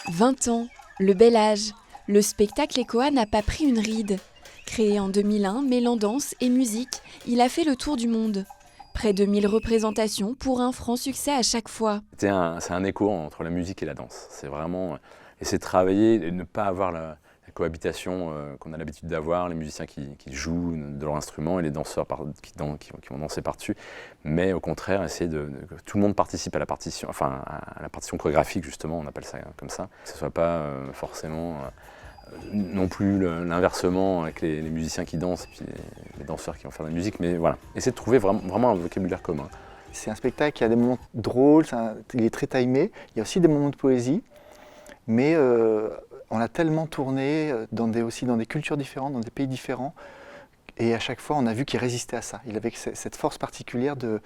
20 ans, le bel âge. Le spectacle ECOA n'a pas pris une ride. Créé en 2001, mêlant danse et musique, il a fait le tour du monde. Près de 1000 représentations pour un franc succès à chaque fois. C'est un écho entre la musique et la danse. C'est vraiment essayer de travailler et ne pas avoir la cohabitation qu'on a l'habitude d'avoir, les musiciens qui jouent de leur instrument et les danseurs qui vont danser par-dessus. Mais au contraire, essayer que tout le monde participe à la partition, à la partition chorégraphique justement, on appelle ça comme ça. Que ce ne soit pas forcément non plus l'inversement avec les musiciens qui dansent et puis les danseurs qui vont faire de la musique, mais voilà, essayer de trouver vraiment un vocabulaire commun. C'est un spectacle qui a des moments drôles, il est très timé, il y a aussi des moments de poésie, mais on l'a tellement tourné aussi dans des cultures différentes, dans des pays différents, et à chaque fois on a vu qu'il résistait à ça. Il avait cette force particulière de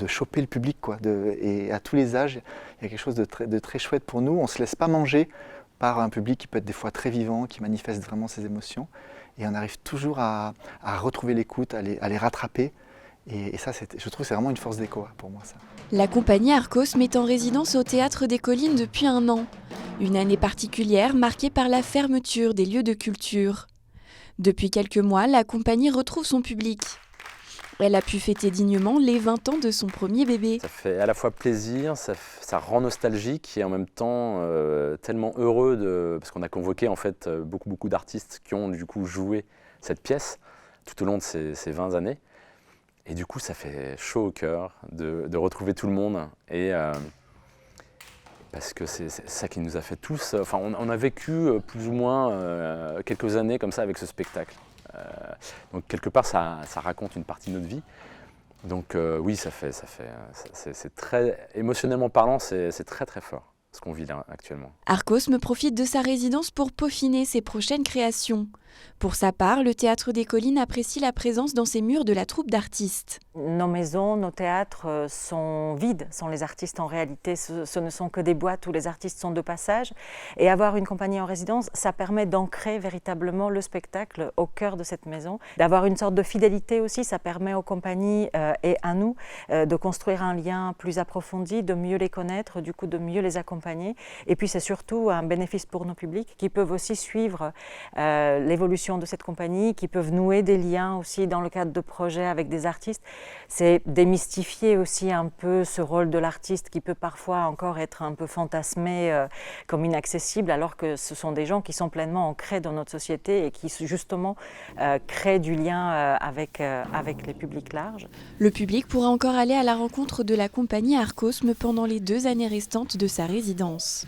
choper le public, quoi, et à tous les âges, il y a quelque chose de très chouette pour nous. On ne se laisse pas manger par un public qui peut être des fois très vivant, qui manifeste vraiment ses émotions, et on arrive toujours à retrouver l'écoute, à les rattraper. Et ça, je trouve que c'est vraiment une force d'ECOA pour moi, ça. La compagnie Arcos met en résidence au Théâtre des Collines depuis 1 an. Une année particulière marquée par la fermeture des lieux de culture. Depuis quelques mois, la compagnie retrouve son public. Elle a pu fêter dignement les 20 ans de son premier bébé. Ça fait à la fois plaisir, ça rend nostalgique et en même temps tellement heureux parce qu'on a convoqué en fait beaucoup d'artistes qui ont du coup joué cette pièce tout au long de ces 20 années. Et du coup, ça fait chaud au cœur de retrouver tout le monde. Et parce que c'est ça qui nous a fait tous. Enfin, on a vécu plus ou moins quelques années comme ça avec ce spectacle. Donc quelque part, ça raconte une partie de notre vie. Donc oui, c'est très émotionnellement parlant, c'est très fort ce qu'on vit là actuellement. Arcos me profite de sa résidence pour peaufiner ses prochaines créations. Pour sa part, le Théâtre des Collines apprécie la présence dans ses murs de la troupe d'artistes. Nos maisons, nos théâtres sont vides sans les artistes en réalité. Ce ne sont que des boîtes où les artistes sont de passage. Et avoir une compagnie en résidence, ça permet d'ancrer véritablement le spectacle au cœur de cette maison. D'avoir une sorte de fidélité aussi, ça permet aux compagnies et à nous de construire un lien plus approfondi, de mieux les connaître, du coup de mieux les accompagner. Et puis c'est surtout un bénéfice pour nos publics qui peuvent aussi suivre l'évolution de cette compagnie, qui peuvent nouer des liens aussi dans le cadre de projets avec des artistes. C'est démystifier aussi un peu ce rôle de l'artiste qui peut parfois encore être un peu fantasmé comme inaccessible, alors que ce sont des gens qui sont pleinement ancrés dans notre société et qui justement créent du lien avec les publics larges. Le public pourra encore aller à la rencontre de la compagnie Arcos pendant les 2 années restantes de sa résidence.